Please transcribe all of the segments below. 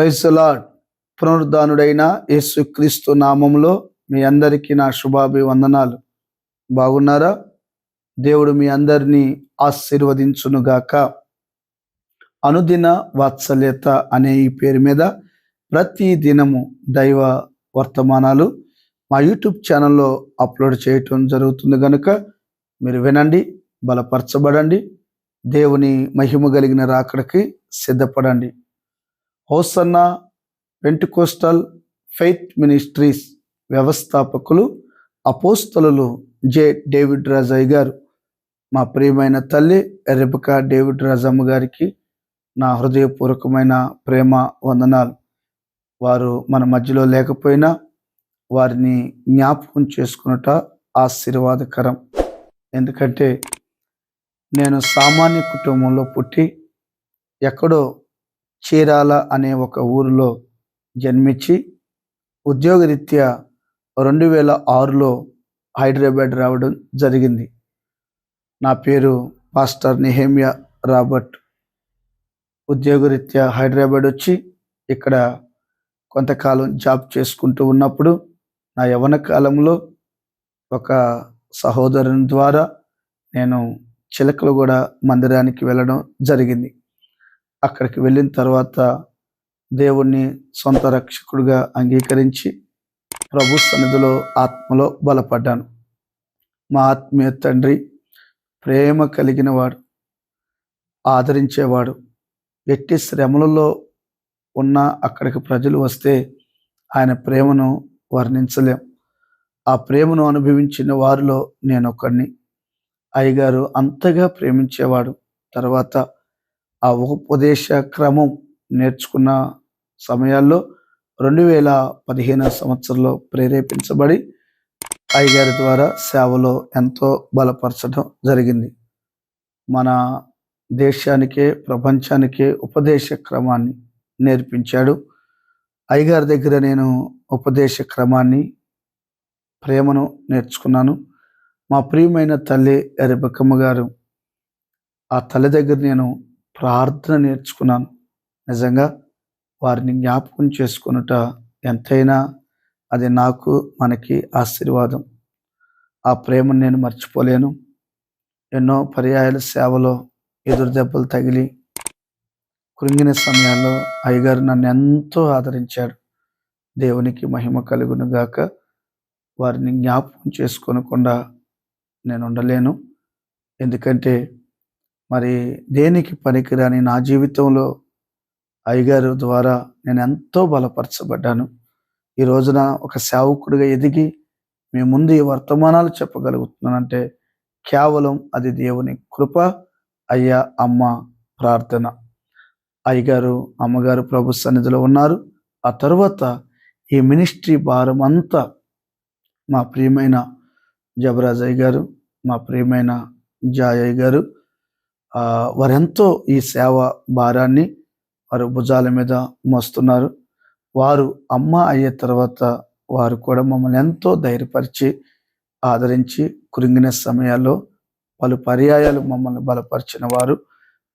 Praise the lord. పునరుద్ధానుడైన యేసుక్రీస్తు నామములో మీ అందరికీ నా శుభాభివందనాలు. బాగున్నారా? దేవుడు మీ అందరినీ ఆశీర్వదించునుగాక. అనుదిన వాత్సల్యత అనే ఈ పేరు మీద ప్రతి దినము దైవ వర్తమానాలు మా యూట్యూబ్ ఛానల్లో అప్లోడ్ చేయటం జరుగుతుంది కనుక మీరు వినండి, బలపరచబడండి, దేవుని మహిమ కలిగిన రాకడకి సిద్ధపడండి. హోసన్నా పెంటెకోస్టల్ ఫెయిత్ మినిస్ట్రీస్ వ్యవస్థాపకులు అపోస్తలులు జె. డేవిడ్ రాజయ్య గారు, మా ప్రియమైన తల్లి రెబెకా డేవిడ్ రాజమ్మ గారికి నా హృదయపూర్వకమైన ప్రేమ వందనాలు. వారు మన మధ్యలో లేకపోయినా వారిని జ్ఞాపకం చేసుకున్నట ఆశీర్వాదకరం. ఎందుకంటే నేను సామాన్య కుటుంబంలో పుట్టి ఎక్కడో చీరాల అనే ఒక ఊరిలో జన్మించి ఉద్యోగరీత్యా 2006లో హైదరాబాద్ రావడం జరిగింది. నా పేరు పాస్టర్ నెహెమ్యా రాబర్ట్. ఉద్యోగరీత్యా హైదరాబాద్ వచ్చి ఇక్కడ కొంతకాలం జాబ్ చేసుకుంటూ ఉన్నప్పుడు నా యవ్వన కాలంలో ఒక సహోదరుని ద్వారా నేను చిలకలగూడ మందిరానికి వెళ్ళడం జరిగింది. అక్కడికి వెళ్ళిన తర్వాత దేవుణ్ణి సొంత రక్షకుడిగా అంగీకరించి ప్రభు సన్నిధిలో ఆత్మలో బలపడ్డాను. మా ఆత్మీయ తండ్రి ప్రేమ కలిగిన వాడు, ఆదరించేవాడు. ఎట్టి శ్రమలలో ఉన్న అక్కడికి ప్రజలు వస్తే ఆయన ప్రేమను వర్ణించలేం. ఆ ప్రేమను అనుభవించిన వారిలో నేను ఒకడిని. అయ్యగారు అంతగా ప్రేమించేవాడు. తర్వాత ఆ ఉపదేశ క్రమం నేర్చుకున్న సమయాల్లో 2015 సంవత్సరంలో ప్రేరేపించబడి అయ్యగారి ద్వారా సేవలో ఎంతో బలపరచడం జరిగింది. మన దేశానికే ప్రపంచానికే ఉపదేశ క్రమాన్ని నేర్పించాడు. అయ్యగారి దగ్గర నేను ఉపదేశ క్రమాన్ని, ప్రేమను నేర్చుకున్నాను. మా ప్రియమైన తల్లి రెబెకమ్మ గారు, ఆ తల్లి దగ్గర నేను ప్రార్థన నేర్చుకున్నాను. నిజంగా వారిని జ్ఞాపకం చేసుకునుట ఎంతైనా అది నాకు మనకి ఆశీర్వాదం. ఆ ప్రేమను నేను మర్చిపోలేను. ఎన్నో పర్యాయాల సేవలో ఎదురు దెబ్బలు తగిలి కృంగిన సమయాల్లో అయ్యగారు నన్ను ఎంతో ఆదరించాడు. దేవునికి మహిమ కలుగును గాక. వారిని జ్ఞాపకం చేసుకోనకుండా నేను ఉండలేను. ఎందుకంటే మరి దేనికి పనికిరాని నా జీవితంలో అయ్యగారు ద్వారా నేను ఎంతో బలపరచబడ్డాను. ఈ రోజున ఒక సేవకుడిగా ఎదిగి మీ ముందు ఈ వర్తమానాలు చెప్పగలుగుతున్నానంటే కేవలం అది దేవుని కృప, అయ్యా అమ్మ ప్రార్థన. అయ్యగారు అమ్మగారు ప్రభు సన్నిధిలో ఉన్నారు. ఆ తర్వాత ఈ మినిస్ట్రీ భారం అంతా మా ప్రియమైన జబరాజయ్య గారు, మా ప్రియమైన జాయయ్య గారు, వారెంతో ఈ సేవ భారాన్ని వారు భుజాల మీద మోస్తున్నారు. వారు అమ్మ అయ్యే తర్వాత వారు కూడా మమ్మల్ని ఎంతో ధైర్యపరిచి ఆదరించి కృంగిన సమయాల్లో పలు పర్యాయాలు మమ్మల్ని బలపరిచిన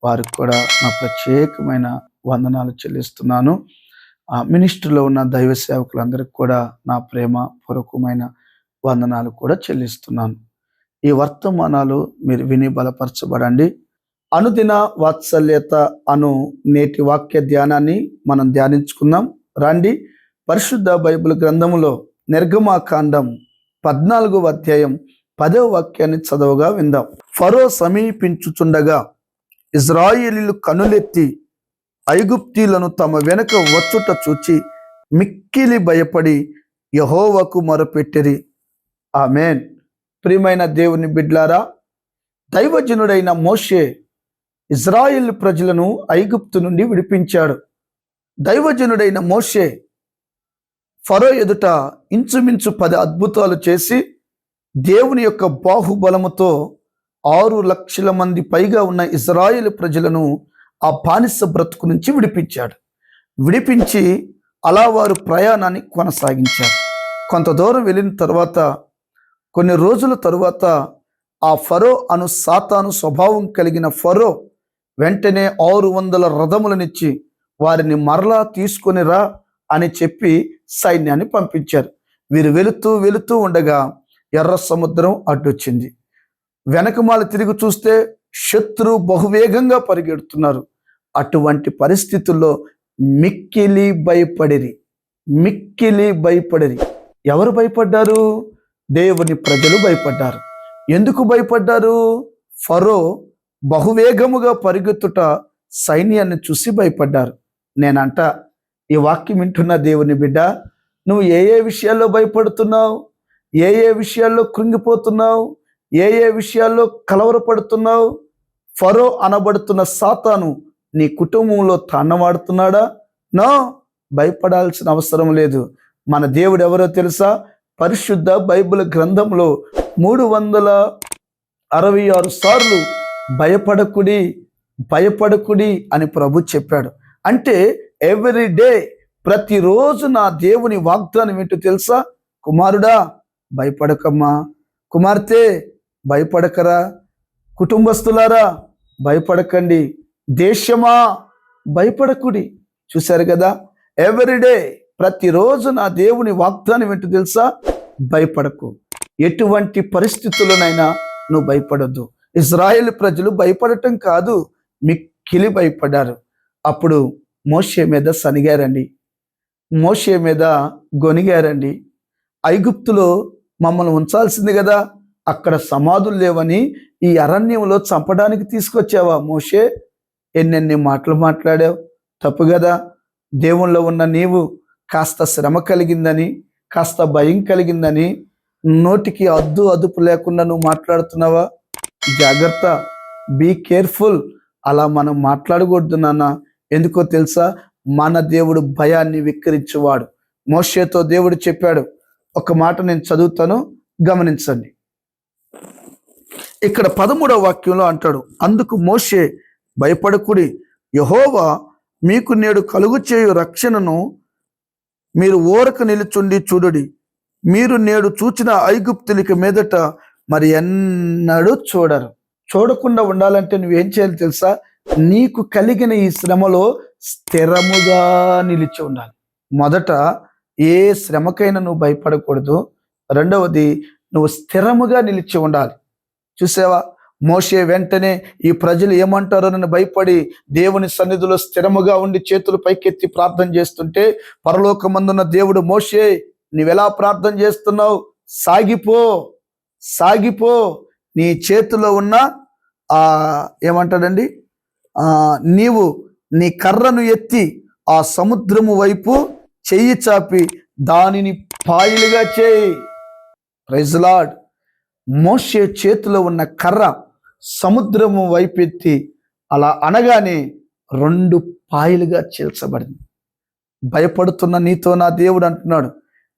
వారికి కూడా నా ప్రత్యేకమైన వందనాలు చెల్లిస్తున్నాను. ఆ మినిస్ట్రీలో ఉన్న దైవ సేవకులందరికీ కూడా నా ప్రేమ పూర్వకమైన వందనాలు కూడా చెల్లిస్తున్నాను. ఈ వర్తమానాలు మీరు విని బలపరచబడండి. అనుదిన వాత్సల్యత అను నేటి వాక్య ధ్యానాన్ని మనం ధ్యానించుకుందాం. రండి, పరిశుద్ధ బైబిల్ గ్రంథములో నిర్గమాకాండం 14వ అధ్యాయం 10వ వాక్యాన్ని చదవగా విందాం. ఫరో సమీపించుచుండగా ఇజ్రాయేలీలు కనులెత్తి ఐగుప్తీలను తమ వెనుక వచ్చుట చూచి మిక్కిలి భయపడి యెహోవాకు మొరపెట్టిరి. ఆమేన్. ప్రియమైన దేవుని బిడ్లారా, దైవజనుడైన మోషే ఇజ్రాయేల్ ప్రజలను ఐగుప్తు నుండి విడిపించాడు. దైవజనుడైన మోషే ఫరో ఎదుట ఇంచుమించు 10 అద్భుతాలు చేసి దేవుని యొక్క బాహుబలముతో 6 లక్షల మంది పైగా ఉన్న ఇజ్రాయేల్ ప్రజలను ఆ బానిస బ్రతుకు నుంచి విడిపించాడు. విడిపించి అలా వారు ప్రయాణాన్ని కొనసాగించారు. కొంత దూరం వెళ్ళిన తర్వాత, కొన్ని రోజుల తరువాత ఆ ఫరో అను సాతాను స్వభావం కలిగిన ఫరో వెంటనే 600 రథములనిచ్చి వారిని మరలా తీసుకొని రా అని చెప్పి సైన్యాన్ని పంపించారు. వీరు వెళుతూ ఉండగా ఎర్ర సముద్రం అడ్డొచ్చింది. వెనకమాల తిరిగి చూస్తే శత్రువు బహువేగంగా పరిగెడుతున్నారు. అటువంటి పరిస్థితుల్లో మిక్కిలి భయపడిరి. ఎవరు భయపడ్డారు? దేవుని ప్రజలు భయపడ్డారు. ఎందుకు భయపడ్డారు? ఫరో బహువేగముగా పరిగెత్తుట సైన్యాన్ని చూసి భయపడ్డారు. నేనంట, ఈ వాక్యం వింటున్న దేవుని బిడ్డ, నువ్వు ఏ విషయాల్లో భయపడుతున్నావు? ఏ విషయాల్లో కృంగిపోతున్నావు? ఏ విషయాల్లో కలవరపడుతున్నావు? ఫరో అనబడుతున్న సాతాను నీ కుటుంబంలో తాండవాడుతున్నాడా? నో, భయపడాల్సిన అవసరం లేదు. మన దేవుడు ఎవరో తెలుసా? పరిశుద్ధ బైబిల్ గ్రంథంలో 366 సార్లు భయపడకుడి అని ప్రభు చెప్పాడు. అంటే ఎవ్రీ డే, ప్రతిరోజు నా దేవుని వాగ్దానం ఏంటో తెలుసా? కుమారుడా భయపడకమ్మా, కుమార్తె భయపడకరా, కుటుంబస్తులారా భయపడకండి, దేశమా భయపడకుడి. చూశారు కదా, ఎవ్రీడే, ప్రతిరోజు నా దేవుని వాగ్దానం ఏంటో తెలుసా? భయపడకు. ఎటువంటి పరిస్థితుల్లోనైనా నువ్వు భయపడొద్దు. ఇజ్రాయేల్ ప్రజలు భయపడటం కాదు, మిక్కిలి భయపడ్డారు. అప్పుడు మోషే మీద సనిగారండి, మోషే మీద గొనిగారండి. ఐగుప్తులో మమ్మల్ని ఉంచాల్సింది కదా, అక్కడ సమాధులు లేవని ఈ అరణ్యంలో చంపడానికి తీసుకొచ్చావా మోషే? ఎన్నెన్ని మాటలు మాట్లాడావు, తప్పు కదా. దేవుళ్ళో ఉన్న నీవు కాస్త శ్రమ కలిగిందని, కాస్త భయం కలిగిందని నోటికి అదుపు లేకుండా నువ్వు మాట్లాడుతున్నావా? జాగ్రత్త, బీ కేర్ఫుల్. అలా మనం మాట్లాడకూడదు నాన్న. ఎందుకో తెలుసా? మన దేవుడు భయాన్ని విక్రించేవాడు. మోషేతో దేవుడు చెప్పాడు. ఒక మాట నేను చదువుతాను, గమనించండి. ఇక్కడ 13వ వాక్యంలో అంటాడు, అందుకు మోషే, భయపడకుడి, యెహోవా మీకు నేడు కలుగు చేయు రక్షణను మీరు ఓరక నిలుచుండి చూడుడి. మీరు నేడు చూచిన ఐగుప్తులకి మీదట మరి ఎన్నడూ చూడరు. చూడకుండా ఉండాలంటే నువ్వేం చేయాలి తెలుసా? నీకు కలిగిన ఈ శ్రమలో స్థిరముగా నిలిచి ఉండాలి. మొదట ఏ శ్రమకైనా నువ్వు భయపడకూడదు. రెండవది, నువ్వు స్థిరముగా నిలిచి ఉండాలి. చూసావా, మోషే వెంటనే ఈ ప్రజలు ఏమంటారోనని భయపడి దేవుని సన్నిధిలో స్థిరముగా ఉండి చేతులు పైకెత్తి ప్రార్థన చేస్తుంటే, పరలోకమందున్న దేవుడు, మోషే నీవెలా ప్రార్థన చేస్తున్నావు? సాగిపో, నీ చేతిలో ఉన్న ఏమంటాడండి, నీవు నీ కర్రను ఎత్తి ఆ సముద్రము వైపు చెయ్యి చాపి దానిని పాయలుగా చేయి. Praise lord. మోషే చేతిలో ఉన్న కర్ర సముద్రము వైపెత్తి అలా అనగానే 2 పాయలుగా చీల్చబడింది. భయపడుతున్న నీతో నా దేవుడు అంటున్నాడు,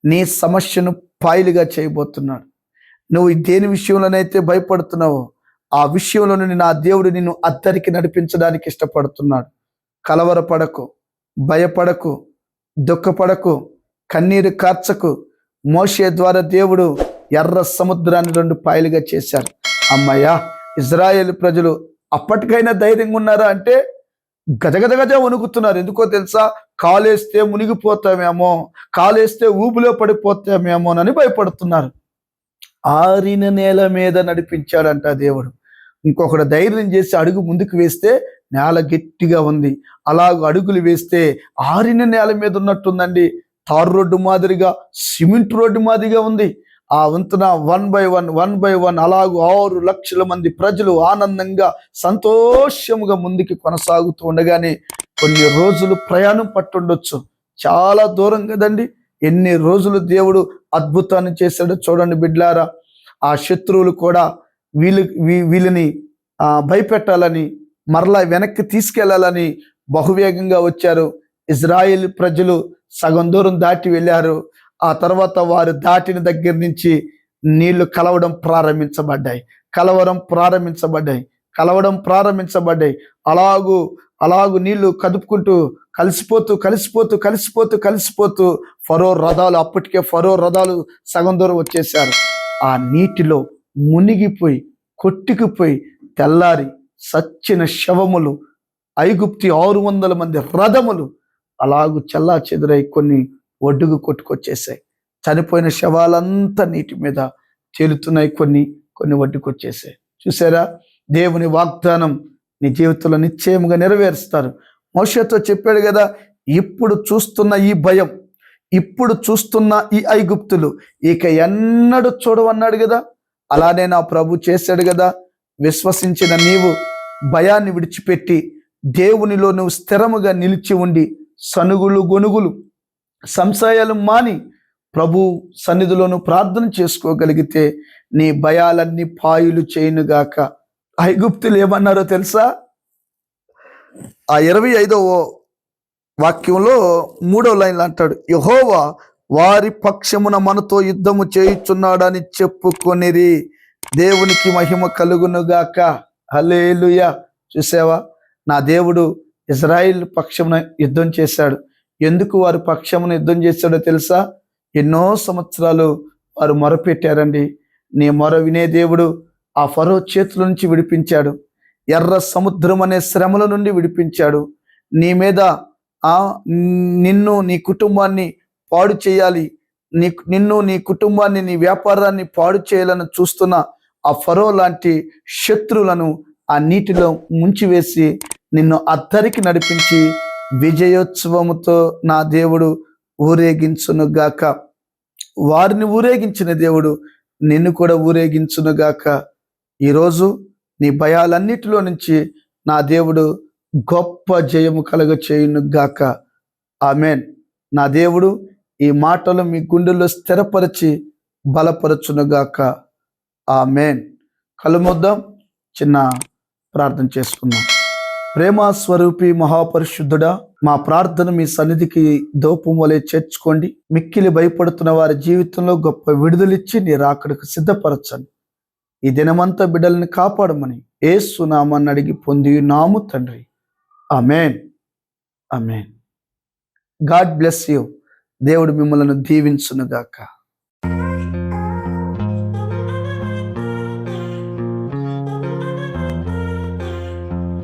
నీ సమస్యను పాయలుగా చేయబోతున్నాడు. నువ్వు దేని విషయంలోనైతే భయపడుతున్నావో ఆ విషయంలో నుండి నా దేవుడు నిన్ను అద్దరికి నడిపించడానికి ఇష్టపడుతున్నాడు. కలవరపడకు, భయపడకు, దుఃఖపడకు, కన్నీరు కార్చకు. మోషే ద్వారా దేవుడు ఎర్ర సముద్రాన్ని 2 పాయలుగా చేశారు. అమ్మయ్యా, ఇజ్రాయేల్ ప్రజలు అప్పటికైనా ధైర్యంగా ఉన్నారా అంటే గజగజ వణుకుతున్నారు. ఎందుకో తెలుసా? కాలేస్తే మునిగిపోతామేమో, కాలేస్తే ఊబిలో పడిపోతామేమోనని భయపడుతున్నారు. ఆరిన నేల మీద నడిపించాడంట దేవుడు. ఇంకొకడు ధైర్యం చేసి అడుగు ముందుకు వేస్తే నేల గట్టిగా ఉంది. అలాగ అడుగులు వేస్తే ఆరిన నేల మీద ఉన్నట్టుందండి. తారు రోడ్డు మాదిరిగా, సిమెంట్ రోడ్డు మాదిరిగా ఉంది. ఆ వంతున 1 by 1 అలాగూ 6 లక్షల మంది ప్రజలు ఆనందంగా సంతోషముగా ముందుకి కొనసాగుతూ ఉండగానే కొన్ని రోజులు ప్రయాణం పట్టుండొచ్చు. చాలా దూరం కదండి. ఎన్ని రోజులు దేవుడు అద్భుతాన్ని చేశాడో చూడండి బిడ్లారా. ఆ శత్రువులు కూడా వీళ్ళని భయపెట్టాలని, మరలా వెనక్కి తీసుకెళ్లాలని బహువేగంగా వచ్చారు. ఇజ్రాయేల్ ప్రజలు సగం దూరం దాటి వెళ్ళారు. ఆ తర్వాత వారు దాటిన దగ్గర నుంచి నీళ్లు కలవడం ప్రారంభించబడ్డాయి. అలాగూ నీళ్లు కదుపుకుంటూ కలిసిపోతూ ఫరో రథాలు, అప్పటికే ఫరో రథాలు సగం దూరం వచ్చేసారు. ఆ నీటిలో మునిగిపోయి కొట్టుకుపోయి తెల్లారి సచ్చిన శవములు ఐగుప్తి 600 మంది రథములు అలాగూ చల్లా చెదురై కొన్ని ఒడ్డుకు కొట్టుకొచ్చేసాయి. చనిపోయిన శవాలంతా నీటి మీద తేలుతున్నాయి, కొన్ని ఒడ్డుకొచ్చేసాయి. చూసారా, దేవుని వాగ్దానం నీ జీవితంలో నిశ్చయముగా నెరవేరుస్తారు. మోషేతో చెప్పాడు కదా, ఇప్పుడు చూస్తున్న ఈ భయం, ఇప్పుడు చూస్తున్న ఈ ఐగుప్తులు ఇక ఎన్నడూ చూడవన్నాడు కదా. అలానే నా ప్రభు చేశాడు కదా. విశ్వసించిన నీవు భయాన్ని విడిచిపెట్టి దేవునిలో నువ్వు స్థిరముగా నిలిచి ఉండి సనుగులు గొనుగులు సంశయాలు మాని ప్రభు సన్నిధిలోను ప్రార్థన చేసుకోగలిగితే నీ భయాలన్నీ పాయులు చేయునుగాక. ఐగుప్తులు ఏమన్నారో తెలుసా? ఆ 25వ వాక్యంలో 3వ లైన్లో అంటాడు, యెహోవా వారి పక్షమున మనతో యుద్ధము చేయుచున్నాడని చెప్పుకొనిరి, దేవునికి మహిమ కలుగునుగాక. హల్లెలూయా. చూసావా, నా దేవుడు ఇజ్రాయిల్ పక్షమున యుద్ధం చేశాడు. ఎందుకు వారి పక్షమున యుద్ధం చేశాడో తెలుసా? ఎన్నో సంవత్సరాలు వారు మొరపెట్టారండి. నీ మొర వినే దేవుడు ఆ ఫరో చేతుల నుంచి విడిపించాడు. ఎర్ర సముద్రం అనే శ్రమల నుండి విడిపించాడు. నీ మీద నిన్ను నీ కుటుంబాన్ని పాడు చేయాలి, నిన్ను నీ కుటుంబాన్ని నీ వ్యాపారాన్ని పాడు చేయాలని చూస్తున్న ఆ ఫరో లాంటి శత్రువులను ఆ నీటిలో ముంచివేసి నిన్ను అద్దరికి నడిపించి విజయోత్సవముతో నా దేవుడు ఊరేగించునుగాక. వారిని ఊరేగించిన దేవుడు నిన్ను కూడా ఊరేగించునుగాక. ఈరోజు నీ భయాలన్నిటిలో నుంచి నా దేవుడు గొప్ప జయము కలుగ చేయునుగాక. ఆమెన్. నా దేవుడు ఈ మాటలు మీ గుండెల్లో స్థిరపరిచి బలపరచునుగాక. ఆమెన్. కలుమొద్దాం, చిన్న ప్రార్థన చేసుకుందాం. ప్రేమ స్వరూపి మహాపరిశుద్ధుడా, మా ప్రార్థన మీ సన్నిధికి ధూపం వలె చేర్చుకోండి. మిక్కిలి భయపడుతున్న వారి జీవితంలో గొప్ప విడుదలిచ్చి నీ రాకడకు సిద్ధపరచండి. ఈ దినమంతా బిడ్డల్ని కాపాడమని యేసు నామమున అడిగి పొందియున్నాము తండ్రి. Amen. Amen. God bless you. దేవుడు మిమ్మల్ని దీవించునుగాక.